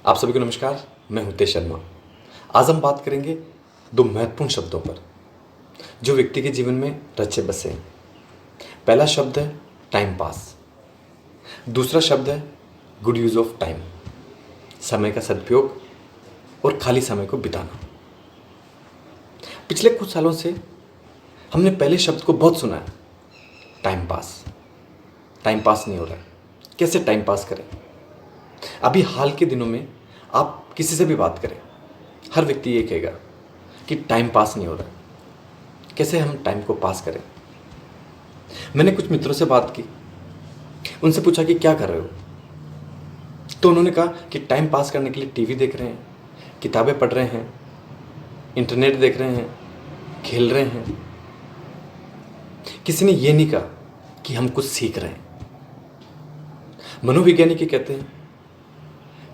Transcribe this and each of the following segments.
आप सभी को नमस्कार। मैं हुतेश शर्मा। आज हम बात करेंगे दो महत्वपूर्ण शब्दों पर जो व्यक्ति के जीवन में रचे बसे हैं। पहला शब्द है टाइम पास, दूसरा शब्द है गुड यूज़ ऑफ टाइम, समय का सदुपयोग और खाली समय को बिताना। पिछले कुछ सालों से हमने पहले शब्द को बहुत सुना है, टाइम पास। टाइम पास नहीं हो रहा है, कैसे टाइम पास करें। अभी हाल के दिनों में आप किसी से भी बात करें, हर व्यक्ति ये कहेगा कि टाइम पास नहीं हो रहा है, कैसे हम टाइम को पास करें। मैंने कुछ मित्रों से बात की, उनसे पूछा कि क्या कर रहे हो, तो उन्होंने कहा कि टाइम पास करने के लिए टीवी देख रहे हैं, किताबें पढ़ रहे हैं, इंटरनेट देख रहे हैं, खेल रहे हैं। किसी ने ये नहीं कहा कि हम कुछ सीख रहे हैं। मनोवैज्ञानिक कहते हैं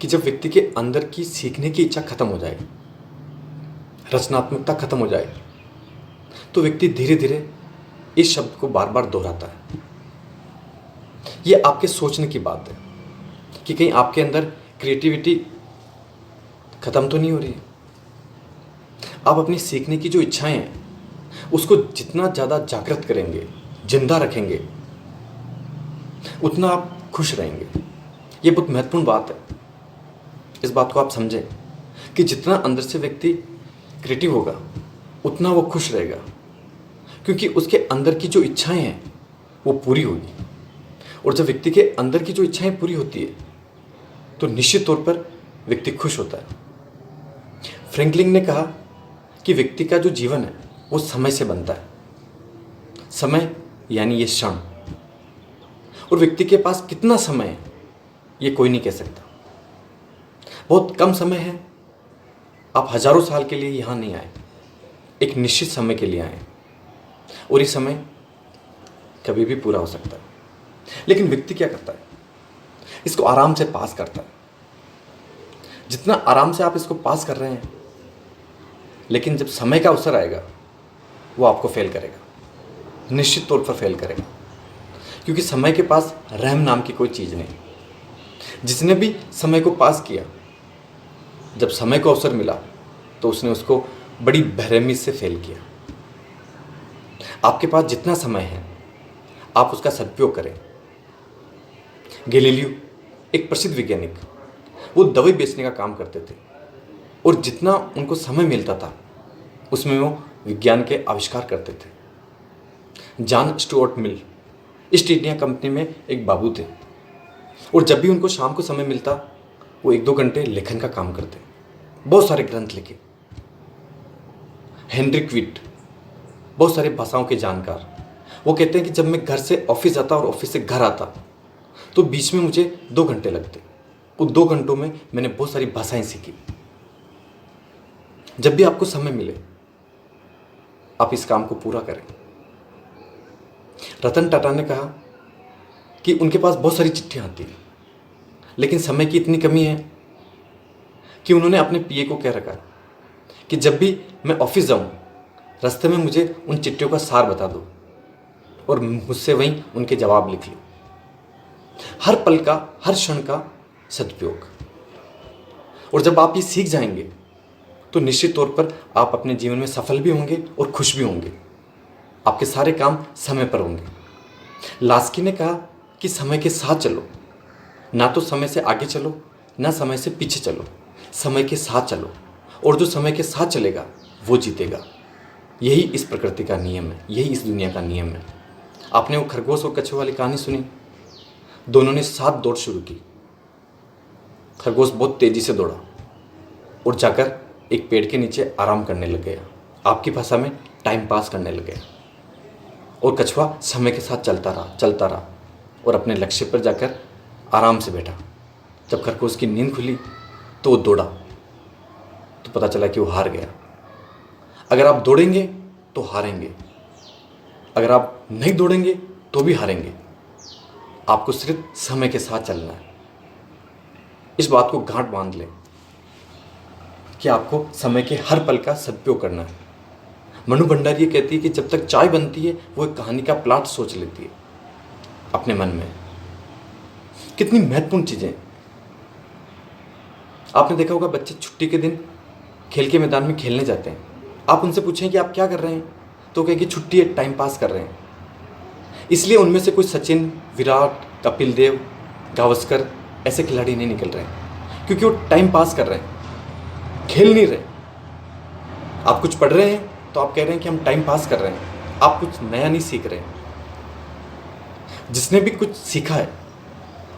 कि जब व्यक्ति के अंदर की सीखने की इच्छा खत्म हो जाए, रचनात्मकता खत्म हो जाए, तो व्यक्ति धीरे धीरे इस शब्द को बार बार दोहराता है। यह आपके सोचने की बात है कि कहीं आपके अंदर क्रिएटिविटी खत्म तो नहीं हो रही है। आप अपनी सीखने की जो इच्छाएं हैं उसको जितना ज़्यादा जागृत करेंगे, जिंदा रखेंगे, उतना आप खुश रहेंगे। ये बहुत महत्वपूर्ण बात है। इस बात को आप समझें कि जितना अंदर से व्यक्ति क्रिएटिव होगा उतना वो खुश रहेगा, क्योंकि उसके अंदर की जो इच्छाएं हैं वो पूरी होगी। और जब व्यक्ति के अंदर की जो इच्छाएं पूरी होती है तो निश्चित तौर पर व्यक्ति खुश होता है। फ्रैंकलिन ने कहा कि व्यक्ति का जो जीवन है वो समय से बनता है। समय यानी ये क्षण, और व्यक्ति के पास कितना समय है ये कोई नहीं कह सकता। बहुत कम समय है, आप हजारों साल के लिए यहाँ नहीं आए, एक निश्चित समय के लिए आए, और ये समय कभी भी पूरा हो सकता है। लेकिन व्यक्ति क्या करता है, इसको आराम से पास करता है। जितना आराम से आप इसको पास कर रहे हैं, लेकिन जब समय का अवसर आएगा वो आपको फेल करेगा, निश्चित तौर पर फेल करेगा, क्योंकि समय के पास रहम नाम की कोई चीज़ नहीं। जिसने भी समय को पास किया, जब समय को अवसर मिला तो उसने उसको बड़ी बेरहमी से फेल किया। आपके पास जितना समय है आप उसका सदुपयोग करें। गैलीलियो एक प्रसिद्ध वैज्ञानिक, वो दवाई बेचने का काम करते थे, और जितना उनको समय मिलता था उसमें वो विज्ञान के आविष्कार करते थे। John Stuart Mill east India company में एक बाबू थे, और जब भी उनको शाम को समय मिलता वो 1-2 घंटे लेखन का काम करते, बहुत सारे ग्रंथ लिखे। हेनरी क्विट बहुत सारे भाषाओं के जानकार, वो कहते हैं कि जब मैं घर से ऑफिस जाता और ऑफिस से घर आता तो बीच में मुझे 2 घंटे लगते। उन 2 घंटों में मैंने बहुत सारी भाषाएं सीखी। जब भी आपको समय मिले आप इस काम को पूरा करें। रतन टाटा ने कहा कि उनके पास बहुत सारी चिट्ठियां आती हैं, लेकिन समय की इतनी कमी है कि उन्होंने अपने पीए को कह रखा कि जब भी मैं ऑफिस जाऊं रास्ते में मुझे उन चिट्ठियों का सार बता दो और मुझसे वहीं उनके जवाब लिख लो। हर पल का, हर क्षण का सदुपयोग। और जब आप ये सीख जाएंगे तो निश्चित तौर पर आप अपने जीवन में सफल भी होंगे और खुश भी होंगे। आपके सारे काम समय पर होंगे। लास्की ने कहा कि समय के साथ चलो, ना तो समय से आगे चलो ना समय से पीछे चलो, समय के साथ चलो, और जो समय के साथ चलेगा वो जीतेगा। यही इस प्रकृति का नियम है, यही इस दुनिया का नियम है। आपने वो खरगोश और कछुए वाली कहानी सुनी? दोनों ने साथ दौड़ शुरू की। खरगोश बहुत तेजी से दौड़ा और जाकर एक पेड़ के नीचे आराम करने लग गया, आपकी भाषा में टाइम पास करने लग गया। और कछुआ समय के साथ चलता रहा और अपने लक्ष्य पर जाकर आराम से बैठा। जब खरगोश की नींद खुली तो वो दौड़ा, तो पता चला कि वो हार गया। अगर आप दौड़ेंगे तो हारेंगे, अगर आप नहीं दौड़ेंगे तो भी हारेंगे। आपको सिर्फ समय के साथ चलना है। इस बात को गांठ बांध लें कि आपको समय के हर पल का सदुपयोग करना है। मनु भंडारी कहती है कि जब तक चाय बनती है वो एक कहानी का प्लॉट सोच लेती है अपने मन में। कितनी महत्वपूर्ण चीजें। आपने देखा होगा बच्चे छुट्टी के दिन खेल के मैदान में खेलने जाते हैं। आप उनसे पूछें कि आप क्या कर रहे हैं, तो कहेंगे छुट्टी है, टाइम पास कर रहे हैं। इसलिए उनमें से कोई सचिन, विराट, कपिल देव, गावस्कर ऐसे खिलाड़ी नहीं निकल रहे हैं, क्योंकि वो टाइम पास कर रहे हैं, खेल नहीं रहे। आप कुछ पढ़ रहे हैं तो आप कह रहे हैं कि हम टाइम पास कर रहे हैं, आप कुछ नया नहीं सीख रहे हैं। जिसने भी कुछ सीखा है,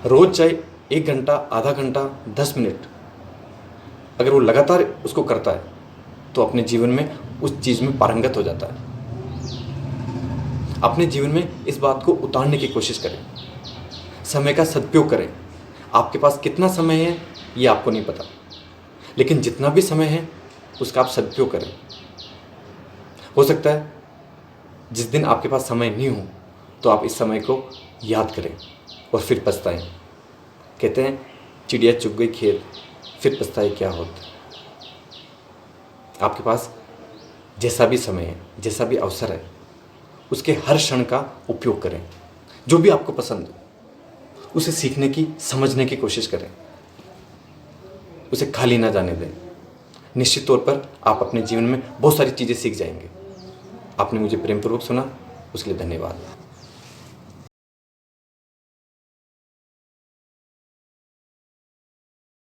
रोज चाहे 1 घंटा, आधा घंटा, 10 मिनट, अगर वो लगातार उसको करता है तो अपने जीवन में उस चीज़ में पारंगत हो जाता है। अपने जीवन में इस बात को उतारने की कोशिश करें। समय का सदुपयोग करें। आपके पास कितना समय है ये आपको नहीं पता, लेकिन जितना भी समय है उसका आप सदुपयोग करें। हो सकता है जिस दिन आपके पास समय नहीं हो तो आप इस समय को याद करें और फिर पछताएं। कहते हैं चिड़िया चुग गई खेत, फिर पछताए क्या होत। आपके पास जैसा भी समय है, जैसा भी अवसर है, उसके हर क्षण का उपयोग करें। जो भी आपको पसंद हो उसे सीखने की, समझने की कोशिश करें। उसे खाली ना जाने दें। निश्चित तौर पर आप अपने जीवन में बहुत सारी चीज़ें सीख जाएंगे। आपने मुझे प्रेमपूर्वक सुना, उसके लिए धन्यवाद।